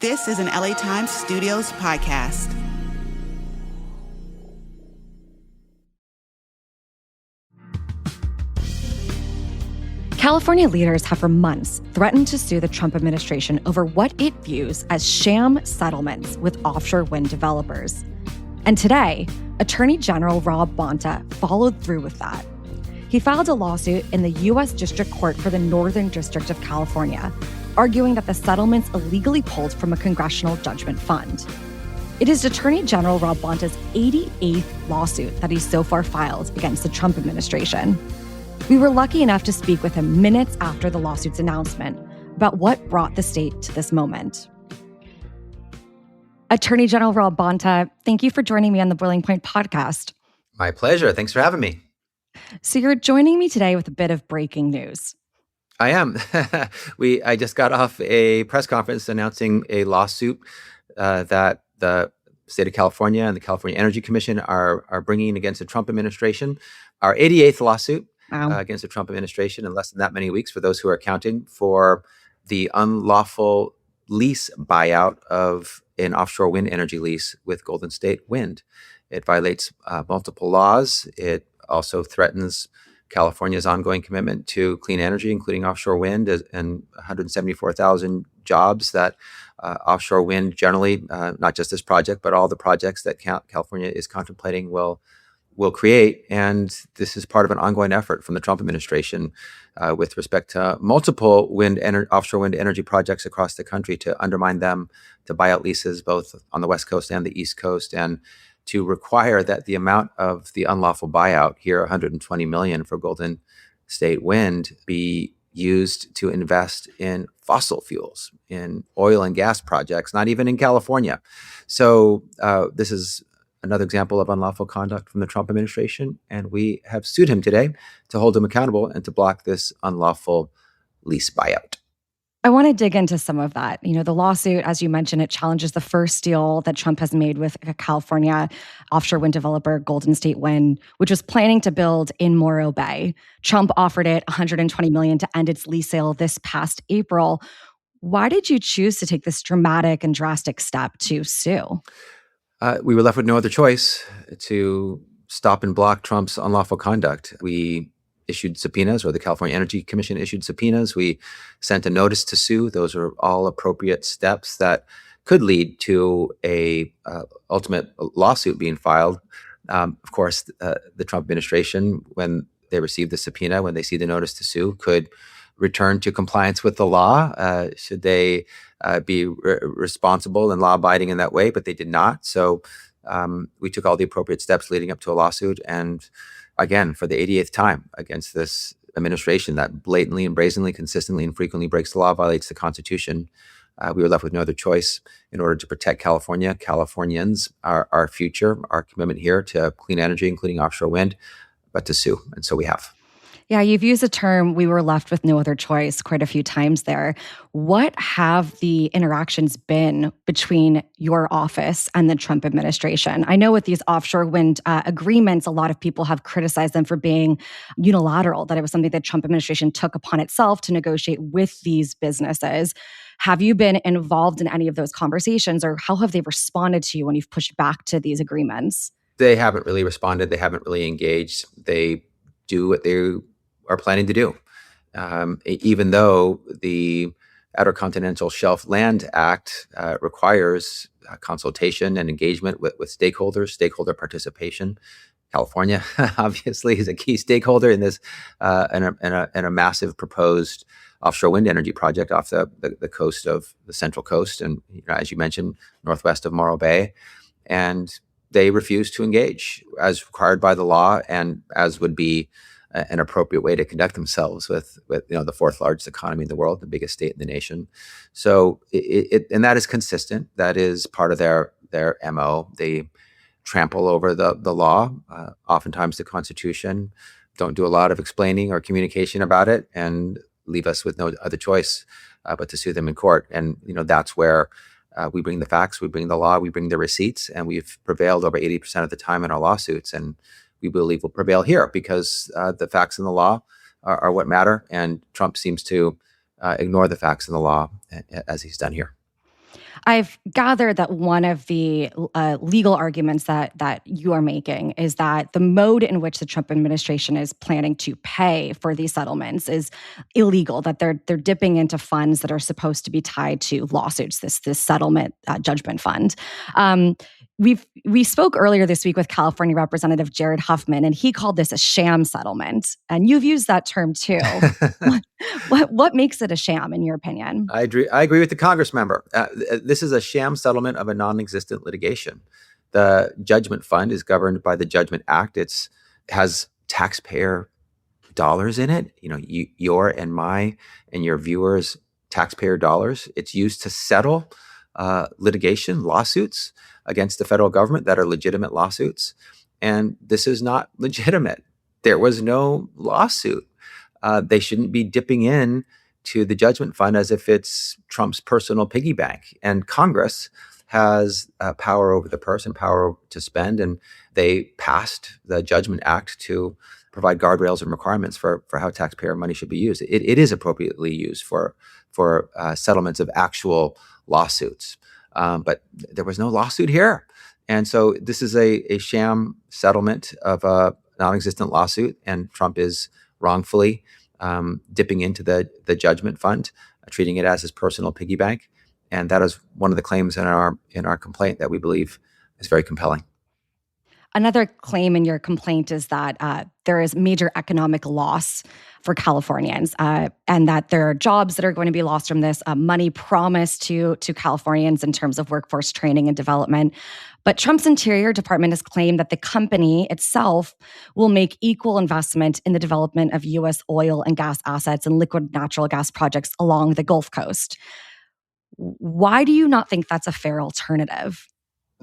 This is an LA Times Studios podcast. California leaders have for months threatened to sue the Trump administration over what it views as sham settlements with offshore wind developers. And today, Attorney General Rob Bonta followed through with that. He filed a lawsuit in the U.S. District Court for the Northern District of California, arguing that the settlements illegally pulled from a congressional judgment fund. It is Attorney General Rob Bonta's 88th lawsuit that he's so far filed against the Trump administration. We were lucky enough to speak with him minutes after the lawsuit's announcement about what brought the state to this moment. Attorney General Rob Bonta, thank you for joining me on the Boiling Point podcast. My pleasure. Thanks for having me. So you're joining me today with a bit of breaking news. I am. I just got off a press conference announcing a lawsuit that the state of California and the California Energy Commission are bringing against the Trump administration. Our 88th lawsuit. Wow. Against the Trump administration in less than that many weeks, for those who are counting, for the unlawful lease buyout of an offshore wind energy lease with Golden State Wind. It violates multiple laws. It also threatens California's ongoing commitment to clean energy, including offshore wind, and 174,000 jobs that offshore wind generally, not just this project, but all the projects that California is contemplating will create. And this is part of an ongoing effort from the Trump administration with respect to multiple offshore wind energy projects across the country to undermine them, to buy out leases both on the West Coast and the East Coast, and to require that the amount of the unlawful buyout, here $120 million for Golden State Wind, be used to invest in fossil fuels, in oil and gas projects, not even in California. So this is another example of unlawful conduct from the Trump administration, and we have sued him today to hold him accountable and to block this unlawful lease buyout. I want to dig into some of that. You know, the lawsuit, as you mentioned, it challenges the first deal that Trump has made with a California offshore wind developer, Golden State Wind, which was planning to build in Morro Bay. Trump offered it $120 million to end its lease sale this past April. Why did you choose to take this dramatic and drastic step to sue? We were left with no other choice to stop and block Trump's unlawful conduct. We issued subpoenas, or the California Energy Commission issued subpoenas. We sent a notice to sue. Those are all appropriate steps that could lead to a ultimate lawsuit being filed. Of course, the Trump administration, when they receive the subpoena, when they see the notice to sue, could return to compliance with the law, should they be responsible and law-abiding in that way, but they did not. So we took all the appropriate steps leading up to a lawsuit, and again, for the 88th time against this administration that blatantly and brazenly, consistently and frequently breaks the law, violates the Constitution. We were left with no other choice in order to protect California, Californians, our future, our commitment here to clean energy, including offshore wind, but to sue. And so we have. Yeah, you've used the term "we were left with no other choice" quite a few times there. What have the interactions been between your office and the Trump administration? I know with these offshore wind agreements, a lot of people have criticized them for being unilateral, that it was something that Trump administration took upon itself to negotiate with these businesses. Have you been involved in any of those conversations, or how have they responded to you when you've pushed back to these agreements? They haven't really responded. They haven't really engaged. They do what they are planning to do. Even though the Outer Continental Shelf Land Act requires consultation and engagement with stakeholders, stakeholder participation. California, obviously, is a key stakeholder in this, in a massive proposed offshore wind energy project off the coast of the Central Coast, and as you mentioned, northwest of Morro Bay. And they refuse to engage as required by the law, and as would be an appropriate way to conduct themselves with the fourth largest economy in the world, the biggest state in the nation. So and that is consistent. That is part of their MO. They trample over the law, oftentimes the Constitution, don't do a lot of explaining or communication about it, and leave us with no other choice but to sue them in court. And that's where we bring the facts, we bring the law, we bring the receipts, and we've prevailed over 80% of the time in our lawsuits. And we believe will prevail here because the facts and the law are what matter. And Trump seems to ignore the facts and the law as he's done here. I've gathered that one of the legal arguments that you are making is that the mode in which the Trump administration is planning to pay for these settlements is illegal, that they're dipping into funds that are supposed to be tied to lawsuits, this settlement judgment fund. We spoke earlier this week with California Representative Jared Huffman, and he called this a sham settlement. And you've used that term too. What makes it a sham, in your opinion? I agree with the Congress member. This is a sham settlement of a non-existent litigation. The judgment fund is governed by the Judgment Act. It has taxpayer dollars in it. Your and my and your viewers' taxpayer dollars. It's used to settle litigation, lawsuits against the federal government that are legitimate lawsuits. And this is not legitimate. There was no lawsuit. They shouldn't be dipping in to the judgment fund as if it's Trump's personal piggy bank. And Congress has power over the purse and power to spend. And they passed the Judgment Act to provide guardrails and requirements for how taxpayer money should be used. It is appropriately used for settlements of actual lawsuits. But there was no lawsuit here. And so this is a sham settlement of a non-existent lawsuit. And Trump is wrongfully dipping into the judgment fund, treating it as his personal piggy bank. And that is one of the claims in our complaint that we believe is very compelling. Another claim in your complaint is that there is major economic loss for Californians, and that there are jobs that are going to be lost from this, money promised to Californians in terms of workforce training and development. But Trump's Interior Department has claimed that the company itself will make equal investment in the development of U.S. oil and gas assets and liquid natural gas projects along the Gulf Coast. Why do you not think that's a fair alternative?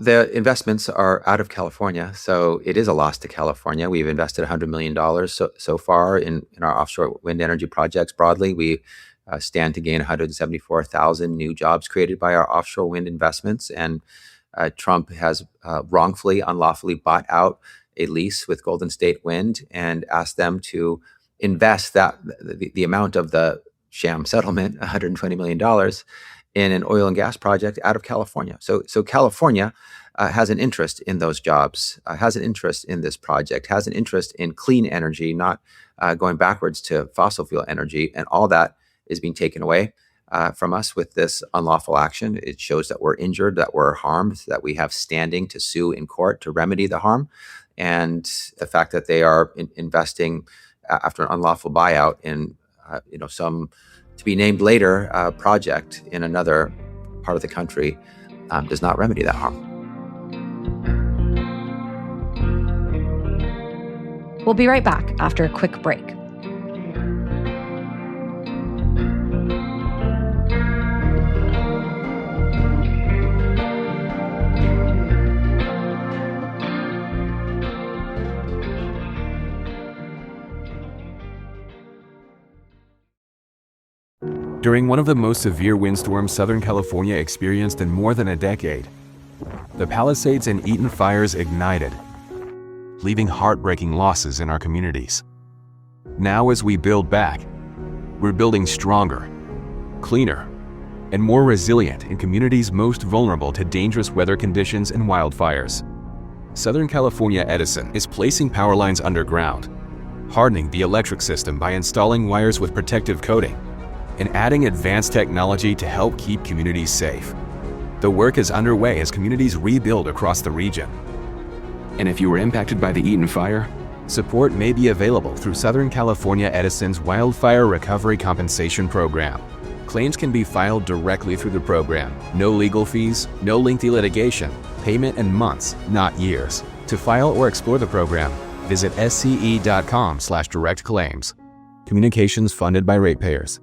The investments are out of California, so it is a loss to California. We've invested $100 million so far in our offshore wind energy projects broadly. We stand to gain 174,000 new jobs created by our offshore wind investments. And Trump has wrongfully, unlawfully bought out a lease with Golden State Wind and asked them to invest the amount of the sham settlement, $120 million, in an oil and gas project out of California. So California has an interest in those jobs, has an interest in this project, has an interest in clean energy, not going backwards to fossil fuel energy. And all that is being taken away from us with this unlawful action. It shows that we're injured, that we're harmed, that we have standing to sue in court to remedy the harm. And the fact that they are investing after an unlawful buyout in some to be named later project in another part of the country does not remedy that harm. We'll be right back after a quick break. During one of the most severe windstorms Southern California experienced in more than a decade, the Palisades and Eaton fires ignited, leaving heartbreaking losses in our communities. Now, as we build back, we're building stronger, cleaner, and more resilient in communities most vulnerable to dangerous weather conditions and wildfires. Southern California Edison is placing power lines underground, hardening the electric system by installing wires with protective coating, and adding advanced technology to help keep communities safe. The work is underway as communities rebuild across the region. And if you were impacted by the Eaton fire, support may be available through Southern California Edison's Wildfire Recovery Compensation Program. Claims can be filed directly through the program. No legal fees, no lengthy litigation, payment in months, not years. To file or explore the program, visit sce.com/direct claims. Communications funded by ratepayers.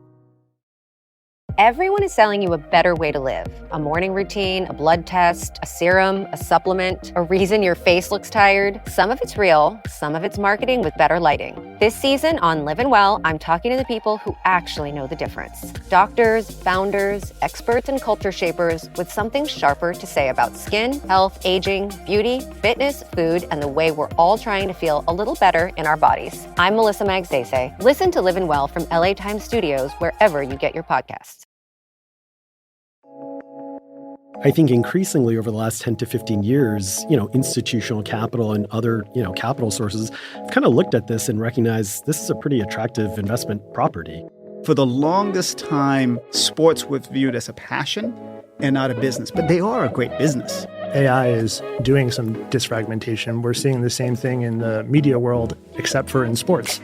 Everyone is selling you a better way to live. A morning routine, a blood test, a serum, a supplement, a reason your face looks tired. Some of it's real, some of it's marketing with better lighting. This season on Live and Well, I'm talking to the people who actually know the difference. Doctors, founders, experts, and culture shapers with something sharper to say about skin, health, aging, beauty, fitness, food, and the way we're all trying to feel a little better in our bodies. I'm Melissa Magsaysay. Listen to Live and Well from LA Times Studios wherever you get your podcasts. I think increasingly over the last 10 to 15 years, institutional capital and other, capital sources have kind of looked at this and recognized this is a pretty attractive investment property. For the longest time, sports was viewed as a passion and not a business, but they are a great business. AI is doing some disfragmentation. We're seeing the same thing in the media world, except for in sports.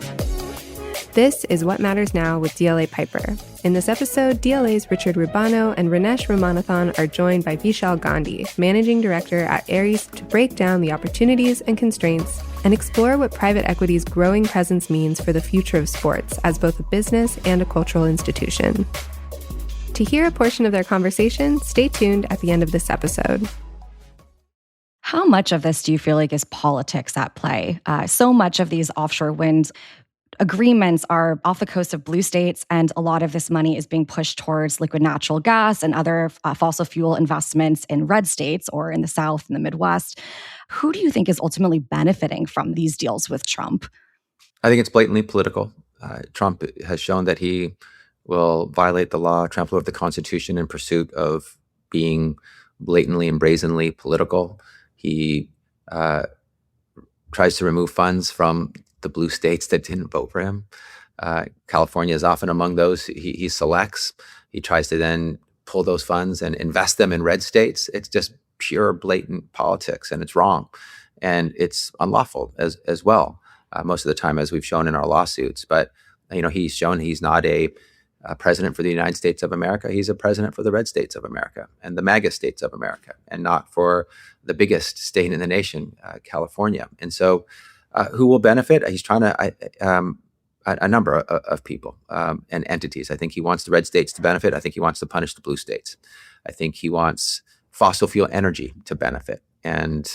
This is What Matters Now with DLA Piper. In this episode, DLA's Richard Rubano and Ranesh Ramanathan are joined by Vishal Gandhi, Managing Director at Ares, to break down the opportunities and constraints and explore what private equity's growing presence means for the future of sports as both a business and a cultural institution. To hear a portion of their conversation, stay tuned at the end of this episode. How much of this do you feel like is politics at play? So much of these offshore wind agreements are off the coast of blue states, and a lot of this money is being pushed towards liquid natural gas and other fossil fuel investments in red states or in the South and the Midwest. Who do you think is ultimately benefiting from these deals with Trump? I think it's blatantly political. Trump has shown that he will violate the law, trample over the Constitution in pursuit of being blatantly and brazenly political. He tries to remove funds from the blue states that didn't vote for him. California is often among those he selects. He tries to then pull those funds and invest them in red states. It's just pure blatant politics, and it's wrong. And it's unlawful as well, most of the time, as we've shown in our lawsuits. But he's shown he's not a president for the United States of America. He's a president for the red states of America and the MAGA states of America, and not for the biggest state in the nation, California. And so who will benefit? He's trying to, a number of people and entities. I think he wants the red states to benefit. I think he wants to punish the blue states. I think he wants fossil fuel energy to benefit and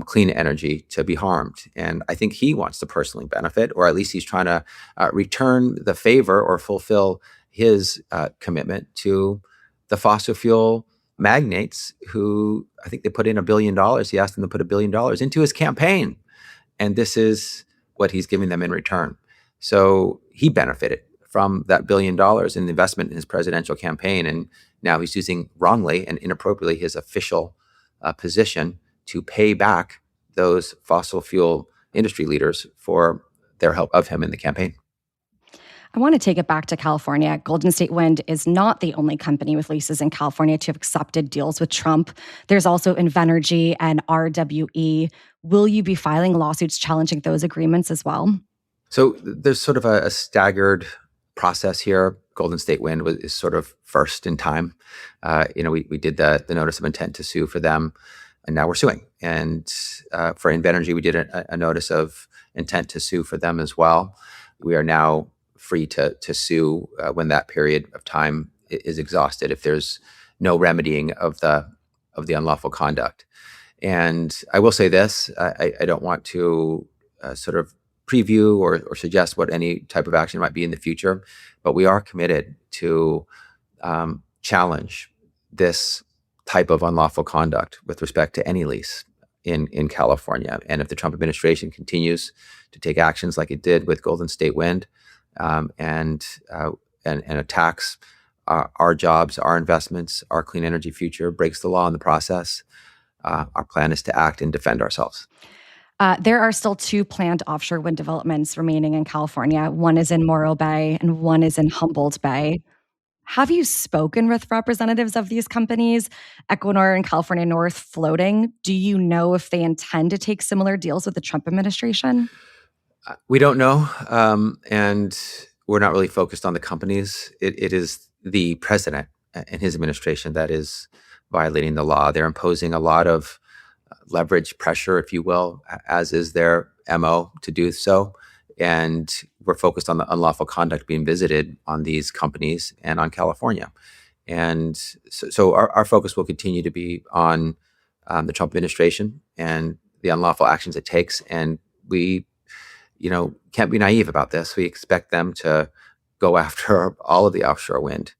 clean energy to be harmed. And I think he wants to personally benefit, or at least he's trying to return the favor or fulfill his commitment to the fossil fuel magnates who, I think they put in $1 billion. He asked them to put $1 billion into his campaign. And this is what he's giving them in return. So he benefited from that $1 billion in the investment in his presidential campaign. And now he's using wrongly and inappropriately his official position to pay back those fossil fuel industry leaders for their help of him in the campaign. I want to take it back to California. Golden State Wind is not the only company with leases in California to have accepted deals with Trump. There's also Invenergy and RWE. Will you be filing lawsuits challenging those agreements as well? So there's sort of a staggered process here. Golden State Wind is sort of first in time. We did the notice of intent to sue for them, and now we're suing. And for Invenergy, we did a notice of intent to sue for them as well. We are now free to sue when that period of time is exhausted, if there's no remedying of the unlawful conduct. And I will say this, I don't want to sort of preview or suggest what any type of action might be in the future, but we are committed to challenge this type of unlawful conduct with respect to any lease in California. And if the Trump administration continues to take actions like it did with Golden State Wind, and attacks our jobs, our investments, our clean energy future, breaks the law in the process, our plan is to act and defend ourselves. There are still 2 planned offshore wind developments remaining in California. One is in Morro Bay and one is in Humboldt Bay. Have you spoken with representatives of these companies, Equinor and California North Floating? Do you know if they intend to take similar deals with the Trump administration? We don't know, and we're not really focused on the companies. It is the president and his administration that is violating the law. They're imposing a lot of leverage pressure, if you will, as is their MO to do so. And we're focused on the unlawful conduct being visited on these companies and on California. And so our focus will continue to be on the Trump administration and the unlawful actions it takes. And we can't be naive about this. We expect them to go after all of the offshore wind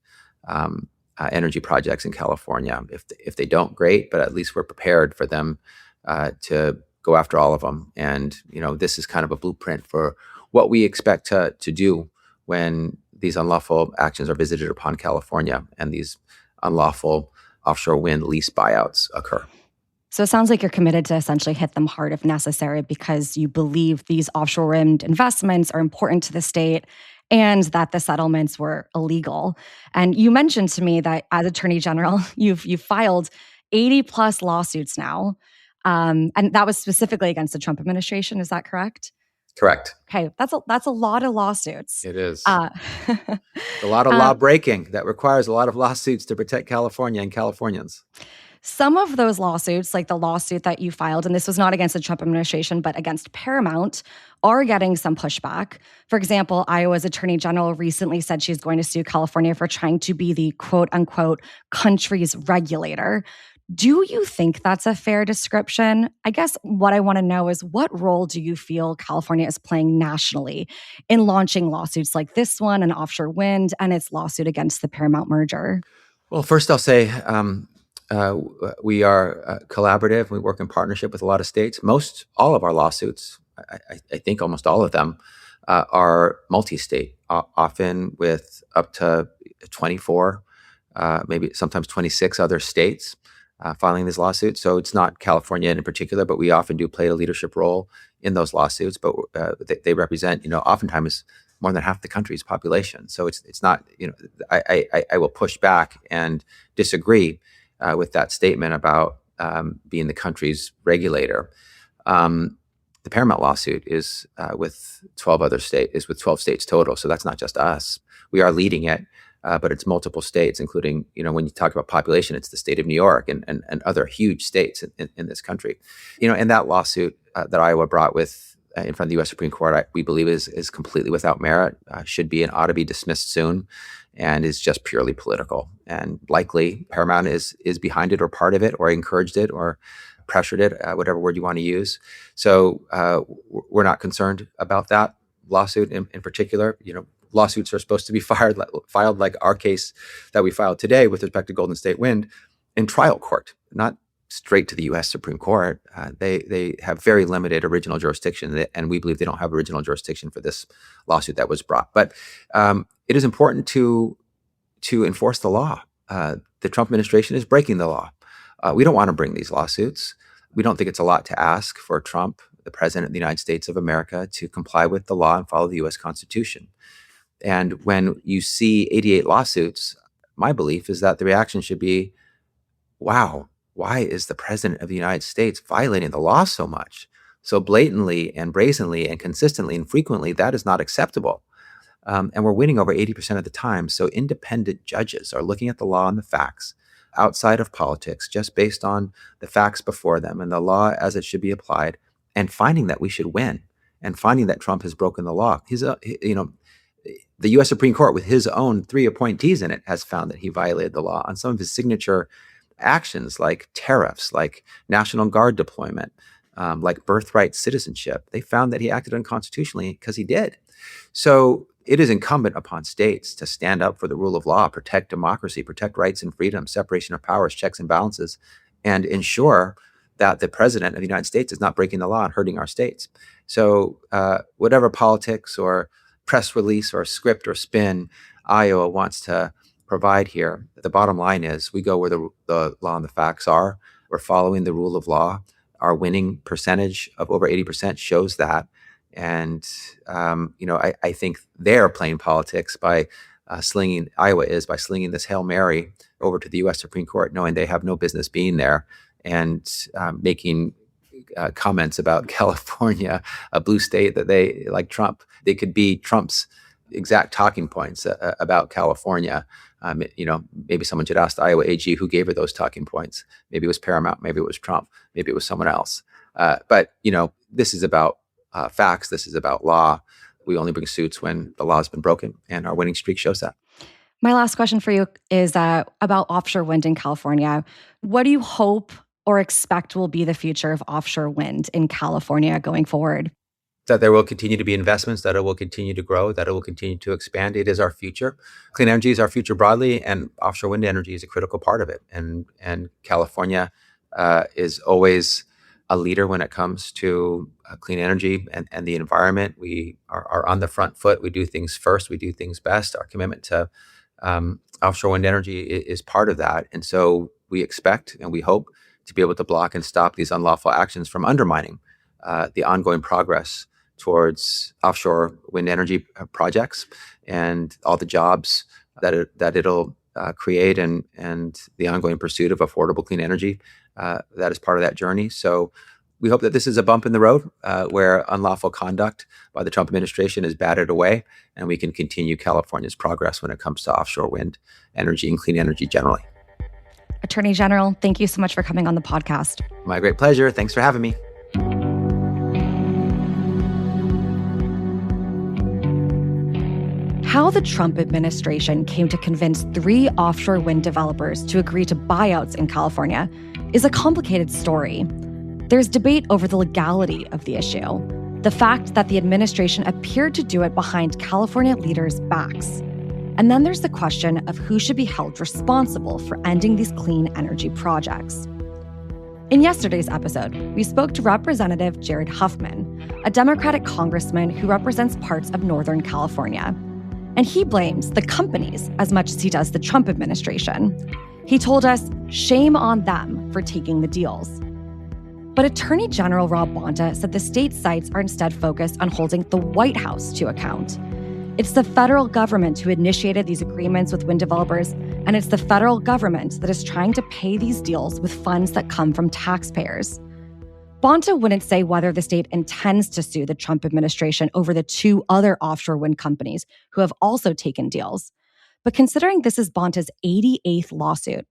energy projects in California. If they don't, great, but at least we're prepared for them to go after all of them. And, this is kind of a blueprint for what we expect to do when these unlawful actions are visited upon California and these unlawful offshore wind lease buyouts occur. So it sounds like you're committed to essentially hit them hard if necessary because you believe these offshore wind investments are important to the state and that the settlements were illegal. And you mentioned to me that as Attorney General, you've filed 80 plus lawsuits now. And that was specifically against the Trump administration. Is that correct? Correct. Okay, that's a lot of lawsuits. It is. A lot of law breaking that requires a lot of lawsuits to protect California and Californians. Some of those lawsuits, like the lawsuit that you filed, and this was not against the Trump administration, but against Paramount, are getting some pushback. For example, Iowa's Attorney General recently said she's going to sue California for trying to be the quote unquote country's regulator. Do you think that's a fair description? I guess what I want to know is what role do you feel California is playing nationally in launching lawsuits like this one and offshore wind and its lawsuit against the Paramount merger? Well, first I'll say we are collaborative. We work in partnership with a lot of states. All of our lawsuits, I think almost all of them, are multi-state, often with up to 24, maybe sometimes 26 other states filing these lawsuits. So it's not California in particular, but we often do play a leadership role in those lawsuits. But they represent, oftentimes more than half the country's population. So it's not, I will push back and disagree with that statement about being the country's regulator. The Paramount lawsuit is with 12 states total. So that's not just us. We are leading it, but it's multiple states, including, when you talk about population, it's the state of New York and other huge states in this country. And that lawsuit that Iowa brought in front of the U.S. Supreme Court, we believe is completely without merit, should be and ought to be dismissed soon, and is just purely political. And likely Paramount is behind it or part of it or encouraged it or pressured it, whatever word you want to use. So we're not concerned about that lawsuit in particular. Lawsuits are supposed to be filed like our case that we filed today with respect to Golden State Wind in trial court, not straight to the U.S. Supreme Court. They have very limited original jurisdiction, and we believe they don't have original jurisdiction for this lawsuit that was brought. But it is important to enforce the law. The Trump administration is breaking the law. We don't want to bring these lawsuits. We don't think it's a lot to ask for Trump, the president of the United States of America, to comply with the law and follow the U.S. Constitution. And when you see 88 lawsuits, my belief is that the reaction should be, wow, why is the president of the United States violating the law so much? So blatantly and brazenly and consistently and frequently, that is not acceptable. And we're winning over 80% of the time. So independent judges are looking at the law and the facts outside of politics, just based on the facts before them and the law as it should be applied, and finding that we should win and finding that Trump has broken the law. The U.S. Supreme Court, with his own 3 appointees in it, has found that he violated the law on some of his signature actions, like tariffs, like National Guard deployment, like birthright citizenship. They found that he acted unconstitutionally because he did. So it is incumbent upon states to stand up for the rule of law, protect democracy, protect rights and freedom, separation of powers, checks and balances, and ensure that the president of the United States is not breaking the law and hurting our states. So whatever politics or press release or script or spin Iowa wants to provide here, the bottom line is we go where the law and the facts are. We're following the rule of law. Our winning percentage of over 80% shows that. And, I think they're playing politics by Iowa is by slinging this Hail Mary over to the U.S. Supreme Court, knowing they have no business being there, and making comments about California, a blue state that they, like Trump, they could be Trump's exact talking points about California. Maybe someone should ask the Iowa AG who gave her those talking points. Maybe it was Paramount, maybe it was Trump, maybe it was someone else. But this is about facts. This is about law. We only bring suits when the law has been broken, and our winning streak shows that. My last question for you is about offshore wind in California. What do you hope or expect will be the future of offshore wind in California going forward? That there will continue to be investments, that it will continue to grow, that it will continue to expand. It is our future. Clean energy is our future broadly, and offshore wind energy is a critical part of it. And California is always a leader when it comes to clean energy and the environment. We are on the front foot. We do things first. We do things best. Our commitment to offshore wind energy is part of that. And so we expect and we hope to be able to block and stop these unlawful actions from undermining the ongoing progress towards offshore wind energy projects and all the jobs that it'll create and the ongoing pursuit of affordable clean energy that is part of that journey. So we hope that this is a bump in the road where unlawful conduct by the Trump administration is batted away, and we can continue California's progress when it comes to offshore wind energy and clean energy generally. Attorney General, thank you so much for coming on the podcast. My great pleasure. Thanks for having me. How the Trump administration came to convince 3 offshore wind developers to agree to buyouts in California is a complicated story. There's debate over the legality of the issue, the fact that the administration appeared to do it behind California leaders' backs. And then there's the question of who should be held responsible for ending these clean energy projects. In yesterday's episode, we spoke to Representative Jared Huffman, a Democratic congressman who represents parts of Northern California. And he blames the companies as much as he does the Trump administration. He told us, shame on them for taking the deals. But Attorney General Rob Bonta said the state sites are instead focused on holding the White House to account. It's the federal government who initiated these agreements with wind developers, and it's the federal government that is trying to pay these deals with funds that come from taxpayers. Bonta wouldn't say whether the state intends to sue the Trump administration over the 2 other offshore wind companies who have also taken deals. But considering this is Bonta's 88th lawsuit,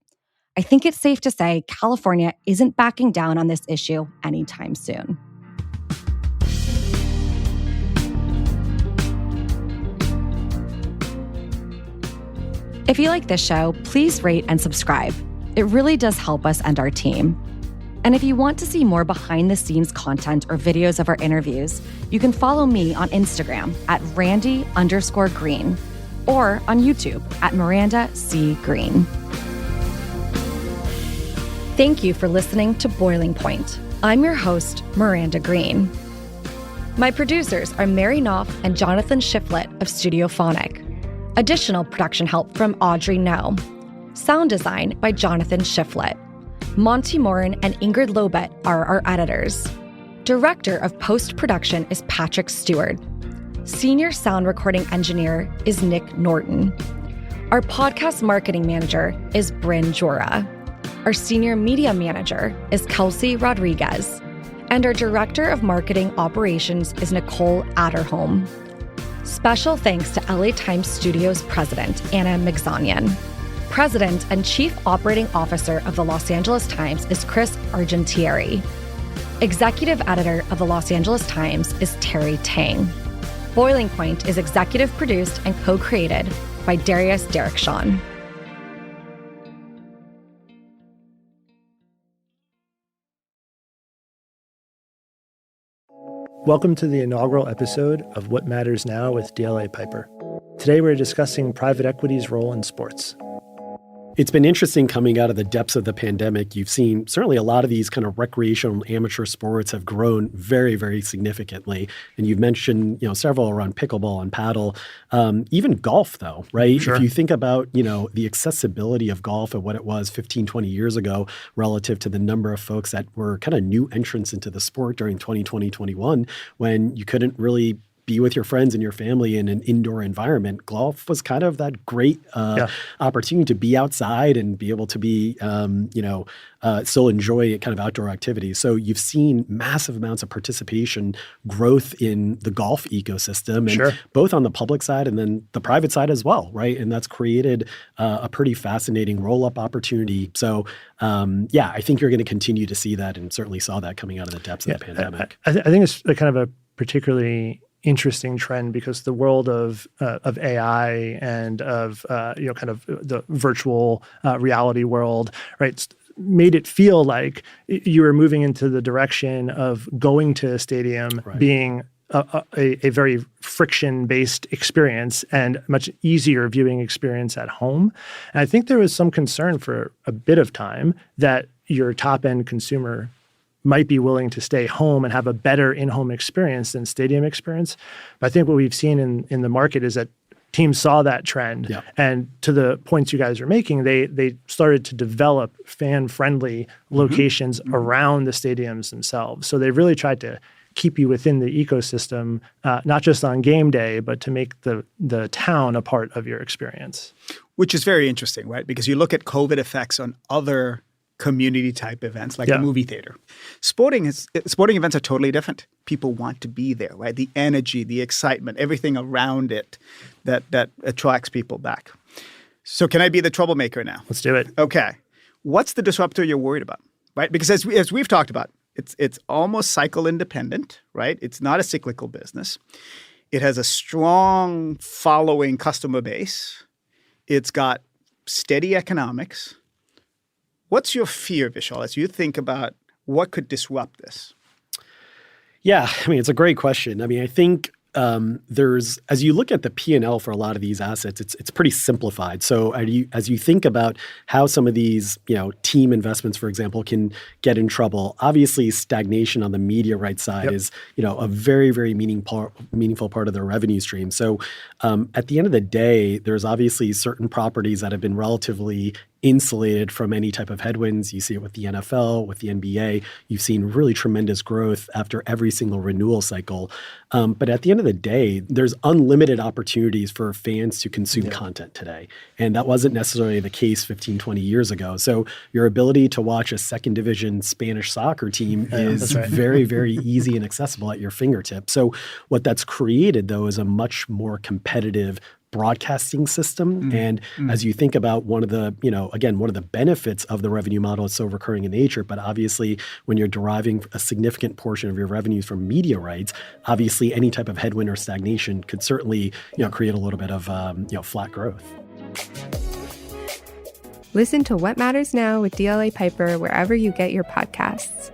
I think it's safe to say California isn't backing down on this issue anytime soon. If you like this show, please rate and subscribe. It really does help us and our team. And if you want to see more behind-the-scenes content or videos of our interviews, you can follow me on Instagram at Randy_Green or on YouTube at Miranda C. Green. Thank you for listening to Boiling Point. I'm your host, Miranda Green. My producers are Mary Knopf and Jonathan Shiflett of Studio Phonic. Additional production help from Audrey No. Sound design by Jonathan Shiflett. Monty Morin and Ingrid Lobet are our editors. Director of post-production is Patrick Stewart. Senior sound recording engineer is Nick Norton. Our podcast marketing manager is Bryn Jora. Our senior media manager is Kelsey Rodriguez. And our director of marketing operations is Nicole Adderholm. Special thanks to LA Times Studios president, Anna Migzanian. President and Chief Operating Officer of the Los Angeles Times is Chris Argentieri. Executive Editor of the Los Angeles Times is Terry Tang. Boiling Point is executive produced and co-created by Darius Derrickson. Welcome to the inaugural episode of What Matters Now with DLA Piper. Today we're discussing private equity's role in sports. It's been interesting coming out of the depths of the pandemic. You've seen certainly a lot of these kind of recreational amateur sports have grown very, very significantly. And you've mentioned, several around pickleball and paddle, even golf, though, right? Sure. If you think about, the accessibility of golf and what it was 15, 20 years ago relative to the number of folks that were kind of new entrants into the sport during 2020, 21, when you couldn't really be with your friends and your family in an indoor environment, golf was kind of that great opportunity to be outside and be able to be, still enjoy kind of outdoor activities. So you've seen massive amounts of participation, growth in the golf ecosystem, and both on the public side and then the private side as well, right? And that's created a pretty fascinating roll-up opportunity. So, I think you're going to continue to see that, and certainly saw that coming out of the depths of the pandemic. I think it's kind of a particularly interesting trend because the world of AI and of kind of the virtual reality world, right, made it feel like you were moving into the direction of going to a stadium being a very friction-based experience and much easier viewing experience at home. And I think there was some concern for a bit of time that your top-end consumer might be willing to stay home and have a better in-home experience than stadium experience. But I think what we've seen in the market is that teams saw that trend. Yeah. And to the points you guys are making, they started to develop fan-friendly locations around the stadiums themselves. So they really tried to keep you within the ecosystem, not just on game day, but to make the town a part of your experience. Which is very interesting, right? Because you look at COVID effects on other community-type events like a movie theater. Sporting events are totally different. People want to be there, right? The energy, the excitement, everything around it that attracts people back. So can I be the troublemaker now? Let's do it. Okay. What's the disruptor you're worried about, right? Because as we've talked about, it's almost cycle independent, right? It's not a cyclical business. It has a strong following customer base. It's got steady economics. What's your fear, Vishal, as you think about what could disrupt this? Yeah, I mean, it's a great question. I mean, I think as you look at the P&L for a lot of these assets, it's pretty simplified. So as you think about how some of these, team investments, for example, can get in trouble, obviously stagnation on the media rights side is, a very, very meaningful part of their revenue stream. So at the end of the day, there's obviously certain properties that have been relatively insulated from any type of headwinds. You see it with the NFL, with the NBA. You've seen really tremendous growth after every single renewal cycle. But at the end of the day, there's unlimited opportunities for fans to consume content today. And that wasn't necessarily the case 15, 20 years ago. So your ability to watch a second division Spanish soccer team is very, very easy and accessible at your fingertips. So what that's created, though, is a much more competitive broadcasting system. And as you think about one of the benefits of the revenue model is so recurring in nature, but obviously when you're deriving a significant portion of your revenues from media rights, obviously any type of headwind or stagnation could certainly, create a little bit of, flat growth. Listen to What Matters Now with DLA Piper wherever you get your podcasts.